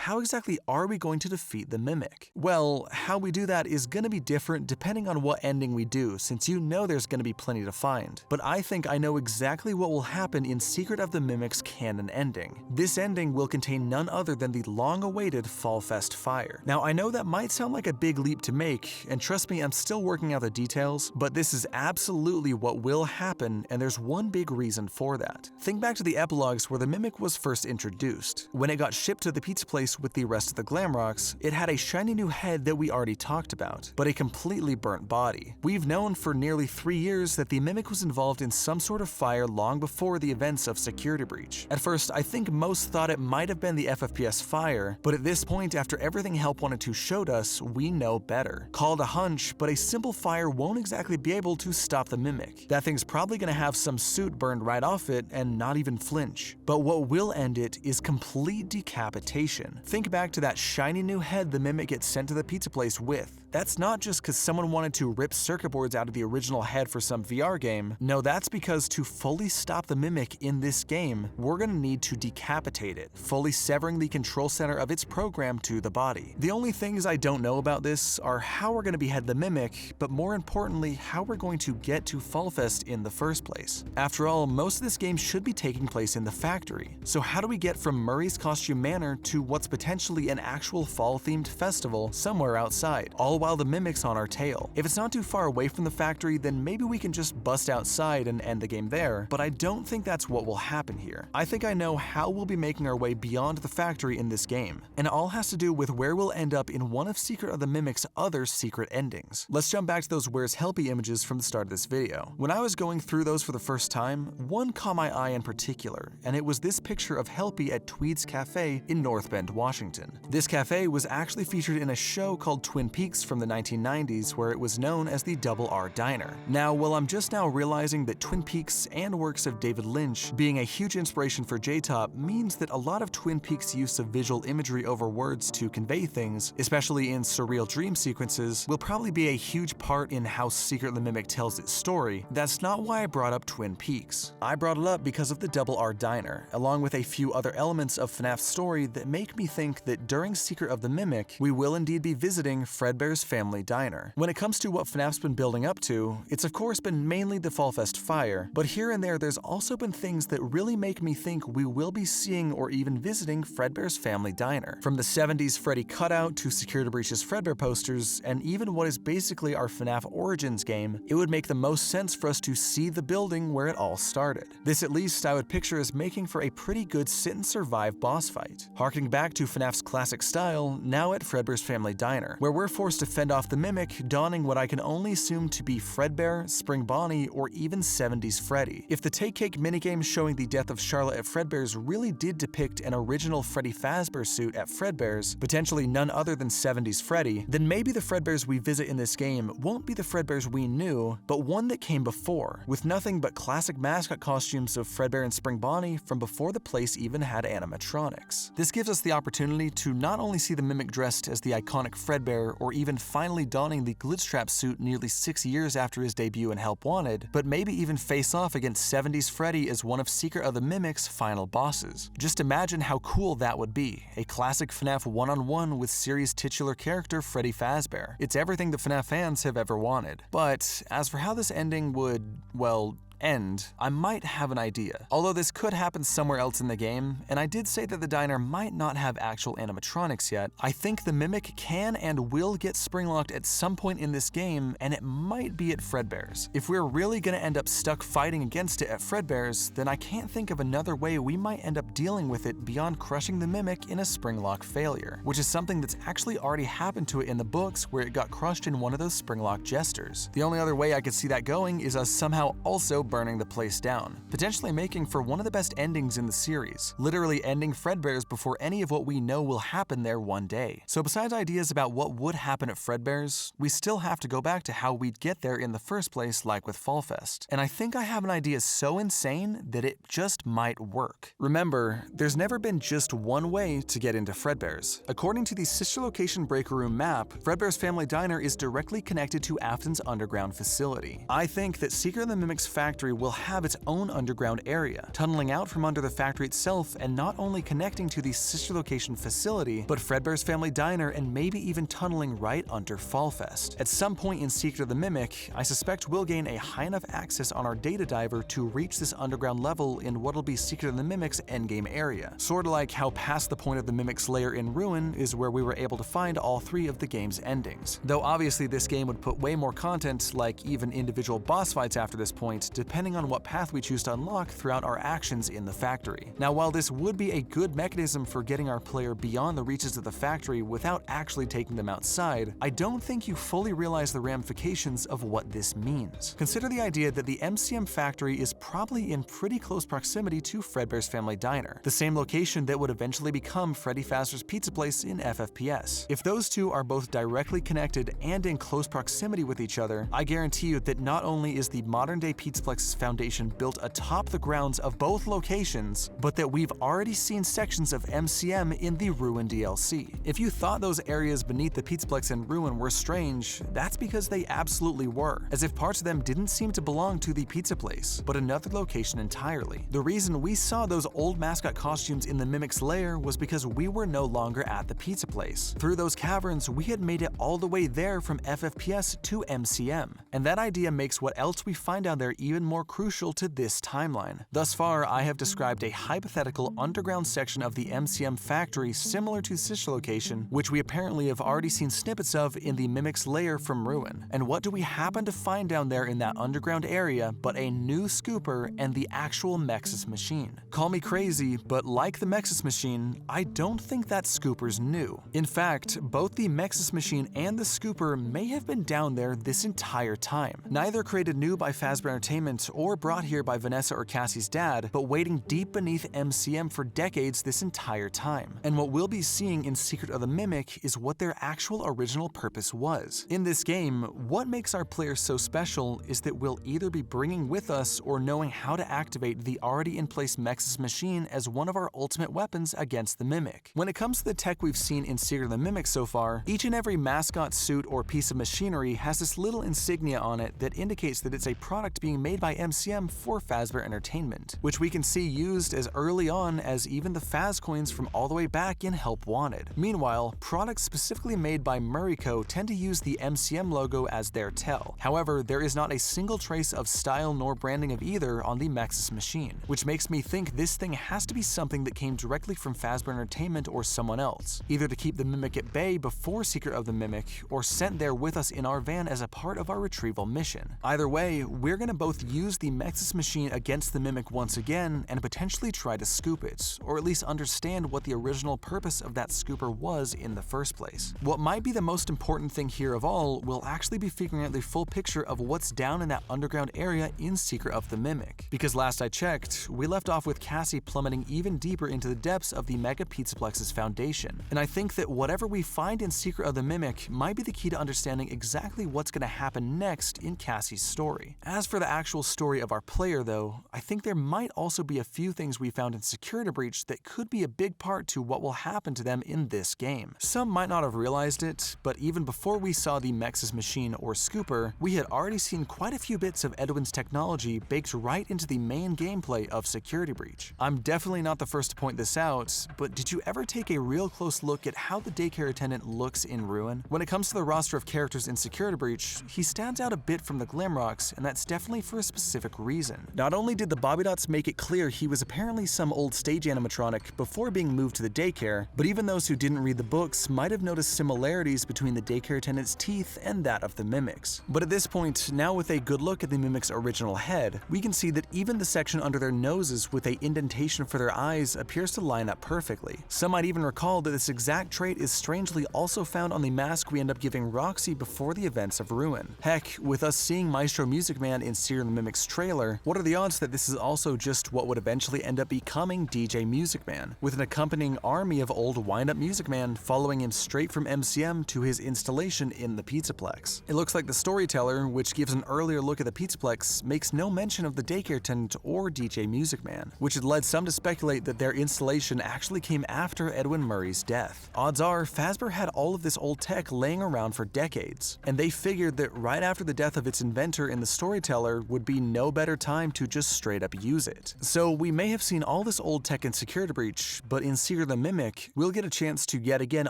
how exactly are we going to defeat the Mimic? Well, how we do that is gonna be different depending on what ending we do, since you know there's gonna be plenty to find. But I think I know exactly what will happen in Secret of the Mimic's canon ending. This ending will contain none other than the long-awaited Fallfest Fire. Now, I know that might sound like a big leap to make, and trust me, I'm still working out the details, but this is absolutely what will happen, and there's one big reason for that. Think back to the epilogues where the Mimic was first introduced. When it got shipped to the pizza place with the rest of the Glamrocks, it had a shiny new head that we already talked about, but a completely burnt body. We've known for nearly 3 years that the Mimic was involved in some sort of fire long before the events of Security Breach. At first, I think most thought it might have been the FFPS fire, but at this point, after everything Help 1 and 2 showed us, we know better. Called a hunch, but a simple fire won't exactly be able to stop the Mimic. That thing's probably gonna have some suit burned right off it and not even flinch. But what will end it is complete decapitation. Think back to that shiny new head the Mimic gets sent to the pizza place with. That's not just because someone wanted to rip circuit boards out of the original head for some VR game. No, that's because to fully stop the Mimic in this game, we're gonna need to decapitate it, fully severing the control center of its program to the body. The only things I don't know about this are how we're gonna behead the Mimic, but more importantly, how we're going to get to Fallfest in the first place. After all, most of this game should be taking place in the factory. So how do we get from Murray's Costume Manor to what's potentially an actual fall-themed festival somewhere outside, all while the Mimic's on our tail? If it's not too far away from the factory, then maybe we can just bust outside and end the game there, but I don't think that's what will happen here. I think I know how we'll be making our way beyond the factory in this game, and it all has to do with where we'll end up in one of Secret of the Mimic's other secret endings. Let's jump back to those Where's Helpy images from the start of this video. When I was going through those for the first time, one caught my eye in particular, and it was this picture of Helpy at Tweed's Cafe in North Bend, Washington. This cafe was actually featured in a show called Twin Peaks from the 1990s, where it was known as the Double R Diner. Now, while I'm just now realizing that Twin Peaks and works of David Lynch being a huge inspiration for J-Top means that a lot of Twin Peaks' use of visual imagery over words to convey things, especially in surreal dream sequences, will probably be a huge part in how Secret of the Mimic tells its story, that's not why I brought up Twin Peaks. I brought it up because of the Double R Diner, along with a few other elements of FNAF's story that make me think that during Secret of the Mimic, we will indeed be visiting Fredbear's family diner. When it comes to what FNAF's been building up to, it's of course been mainly the Fallfest Fire, but here and there's also been things that really make me think we will be seeing or even visiting Fredbear's family diner. From the 70s Freddy cutout to Security Breach's Fredbear posters, and even what is basically our FNAF Origins game, it would make the most sense for us to see the building where it all started. This at least I would picture as making for a pretty good sit-and-survive boss fight. Harkening back to FNAF's classic style, now at Fredbear's family diner, where we're forced to fend off the Mimic, donning what I can only assume to be Fredbear, Spring Bonnie, or even 70s Freddy. If the Take Cake minigame showing the death of Charlotte at Fredbear's really did depict an original Freddy Fazbear suit at Fredbear's, potentially none other than 70s Freddy, then maybe the Fredbears we visit in this game won't be the Fredbears we knew, but one that came before, with nothing but classic mascot costumes of Fredbear and Spring Bonnie from before the place even had animatronics. This gives us the opportunity to not only see the Mimic dressed as the iconic Fredbear, or even finally donning the Glitchtrap suit nearly 6 years after his debut in Help Wanted, but maybe even face off against 70s Freddy as one of Secret of the Mimic's final bosses. Just imagine how cool that would be, a classic FNAF one-on-one with series titular character Freddy Fazbear. It's everything the FNAF fans have ever wanted. But as for how this ending would, well, end, I might have an idea. Although this could happen somewhere else in the game, and I did say that the diner might not have actual animatronics yet, I think the Mimic can and will get springlocked at some point in this game, and it might be at Fredbear's. If we're really gonna end up stuck fighting against it at Fredbear's, then I can't think of another way we might end up dealing with it beyond crushing the Mimic in a springlock failure, which is something that's actually already happened to it in the books where it got crushed in one of those springlock jesters. The only other way I could see that going is us somehow also burning the place down, potentially making for one of the best endings in the series, literally ending Fredbear's before any of what we know will happen there one day. So besides ideas about what would happen at Fredbear's, we still have to go back to how we'd get there in the first place, like with Fallfest. And I think I have an idea so insane that it just might work. Remember, there's never been just one way to get into Fredbear's. According to the sister location breaker room map, Fredbear's family diner is directly connected to Afton's underground facility. I think that Secret of the Mimic's factory factory will have its own underground area, tunneling out from under the factory itself and not only connecting to the sister location facility, but Fredbear's Family Diner and maybe even tunneling right under Fallfest. At some point in Secret of the Mimic, I suspect we'll gain a high enough access on our data diver to reach this underground level in what'll be Secret of the Mimic's endgame area. Sorta like how past the point of the Mimic's lair in Ruin is where we were able to find all 3 of the game's endings. Though obviously this game would put way more content, like even individual boss fights after this point, depending on what path we choose to unlock throughout our actions in the factory. Now while this would be a good mechanism for getting our player beyond the reaches of the factory without actually taking them outside, I don't think you fully realize the ramifications of what this means. Consider the idea that the MCM factory is probably in pretty close proximity to Fredbear's Family Diner, the same location that would eventually become Freddy Fazbear's Pizza Place in FFPS. If those two are both directly connected and in close proximity with each other, I guarantee you that not only is the modern-day Pizzaplex Foundation built atop the grounds of both locations, but that we've already seen sections of MCM in the Ruin DLC. If you thought those areas beneath the Pizzaplex and Ruin were strange, that's because they absolutely were, as if parts of them didn't seem to belong to the Pizza Place, but another location entirely. The reason we saw those old mascot costumes in the Mimic's lair was because we were no longer at the Pizza Place. Through those caverns, we had made it all the way there from FFPS to MCM, and that idea makes what else we find down there even more crucial to this timeline. Thus far, I have described a hypothetical underground section of the MCM factory similar to sister location, which we apparently have already seen snippets of in the Mimic's lair from Ruin. And what do we happen to find down there in that underground area but a new scooper and the actual MXES machine? Call me crazy, but like the MXES machine, I don't think that scooper's new. In fact, both the MXES machine and the scooper may have been down there this entire time. Neither created new by Fazbear Entertainment or brought here by Vanessa or Cassie's dad, but waiting deep beneath MCM for decades this entire time. And what we'll be seeing in Secret of the Mimic is what their actual original purpose was. In this game, what makes our players so special is that we'll either be bringing with us or knowing how to activate the already in place MXES machine as one of our ultimate weapons against the Mimic. When it comes to the tech we've seen in Secret of the Mimic so far, each and every mascot, suit, or piece of machinery has this little insignia on it that indicates that it's a product being made by MCM for Fazbear Entertainment, which we can see used as early on as even the Faz coins from all the way back in Help Wanted. Meanwhile, products specifically made by Murray Co. tend to use the MCM logo as their tell. However, there is not a single trace of style nor branding of either on the MXES machine, which makes me think this thing has to be something that came directly from Fazbear Entertainment or someone else, either to keep the Mimic at bay before Secret of the Mimic, or sent there with us in our van as a part of our retrieval mission. Either way, we're gonna both use the MXES machine against the Mimic once again and potentially try to scoop it, or at least understand what the original purpose of that scooper was in the first place. What might be the most important thing here of all will actually be figuring out the full picture of what's down in that underground area in Secret of the Mimic, because last I checked, we left off with Cassie plummeting even deeper into the depths of the Mega Pizzaplex's foundation, and I think that whatever we find in Secret of the Mimic might be the key to understanding exactly what's going to happen next in Cassie's story. As for the actual story of our player though, I think there might also be a few things we found in Security Breach that could be a big part to what will happen to them in this game. Some might not have realized it, but even before we saw the MXES machine or scooper, we had already seen quite a few bits of Edwin's technology baked right into the main gameplay of Security Breach. I'm definitely not the first to point this out, but did you ever take a real close look at how the daycare attendant looks in Ruin? When it comes to the roster of characters in Security Breach, he stands out a bit from the Glamrocks, and that's definitely for a specific reason. Not only did the Bobby Dots make it clear he was apparently some old stage animatronic before being moved to the daycare, but even those who didn't read the books might have noticed similarities between the daycare attendant's teeth and that of the Mimics. But at this point, now with a good look at the Mimic's original head, we can see that even the section under their noses with a indentation for their eyes appears to line up perfectly. Some might even recall that this exact trait is strangely also found on the mask we end up giving Roxy before the events of Ruin. Heck, with us seeing Maestro Music Man in Secret of the Mimic's trailer, what are the odds that this is also just what would eventually end up becoming DJ Music Man, with an accompanying army of old wind-up Music Man following him straight from MCM to his installation in the Pizzaplex. It looks like the storyteller, which gives an earlier look at the Pizzaplex, makes no mention of the daycare attendant or DJ Music Man, which had led some to speculate that their installation actually came after Edwin Murray's death. Odds are, Fazbear had all of this old tech laying around for decades, and they figured that right after the death of its inventor in the storyteller would would be no better time to just straight up use it. So we may have seen all this old tech in Security Breach, but in Secret of the Mimic, we'll get a chance to yet again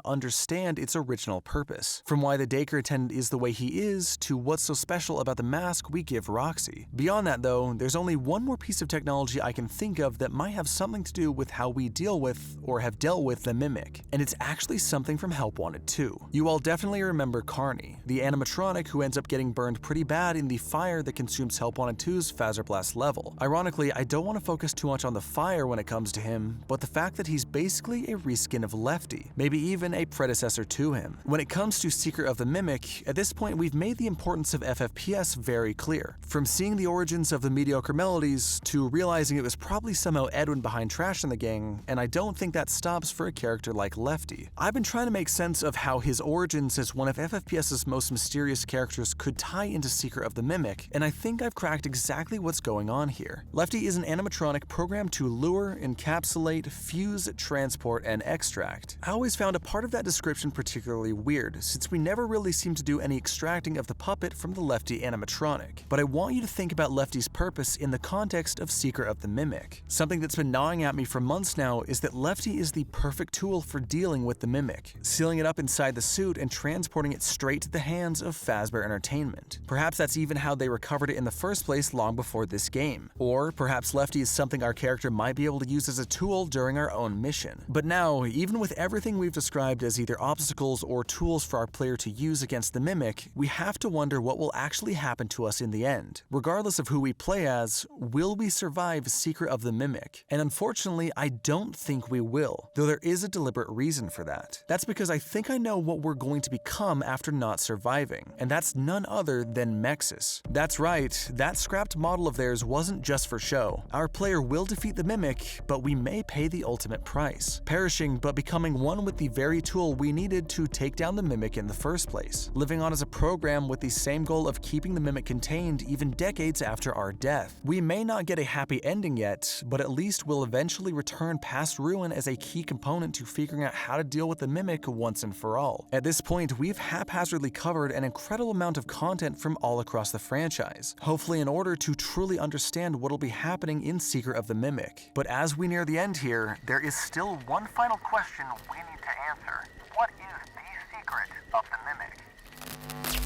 understand its original purpose. From why the daycare attendant is the way he is, to what's so special about the mask we give Roxy. Beyond that though, there's only one more piece of technology I can think of that might have something to do with how we deal with, or have dealt with, the Mimic, and it's actually something from Help Wanted 2. You all definitely remember Carnie, the animatronic who ends up getting burned pretty bad in the fire that consumes Help Wanted 2's Phaser Blast level. Ironically, I don't want to focus too much on the fire when it comes to him, but the fact that he's basically a reskin of Lefty, maybe even a predecessor to him. When it comes to Secret of the Mimic, at this point we've made the importance of FFPS very clear. From seeing the origins of the mediocre melodies, to realizing it was probably somehow Edwin behind Trash in the gang, and I don't think that stops for a character like Lefty. I've been trying to make sense of how his origins as one of FFPS's most mysterious characters could tie into Secret of the Mimic, and I think I've cracked exactly what's going on here. Lefty is an animatronic programmed to lure, encapsulate, fuse, transport, and extract. I always found a part of that description particularly weird, since we never really seem to do any extracting of the puppet from the Lefty animatronic. But I want you to think about Lefty's purpose in the context of Secret of the Mimic. Something that's been gnawing at me for months now is that Lefty is the perfect tool for dealing with the Mimic, sealing it up inside the suit and transporting it straight to the hands of Fazbear Entertainment. Perhaps that's even how they recovered it in the first place long before this game. Or perhaps Lefty is something our character might be able to use as a tool during our own mission. But now, even with everything we've described as either obstacles or tools for our player to use against the Mimic, we have to wonder what will actually happen to us in the end. Regardless of who we play as, will we survive Secret of the Mimic? And unfortunately, I don't think we will, though there is a deliberate reason for that. That's because I think I know what we're going to become after not surviving, and that's none other than MXES. That's right, that scrapped model of theirs wasn't just for show. Our player will defeat the Mimic, but we may pay the ultimate price, perishing but becoming one with the very tool we needed to take down the Mimic in the first place, living on as a program with the same goal of keeping the Mimic contained even decades after our death. We may not get a happy ending yet, but at least we'll eventually return past Ruin as a key component to figuring out how to deal with the Mimic once and for all. At this point, we've haphazardly covered an incredible amount of content from all across the franchise, hopefully in order to truly understand what'll be happening in Secret of the Mimic. But as we near the end here, there is still one final question we need to answer. What is the secret of the Mimic?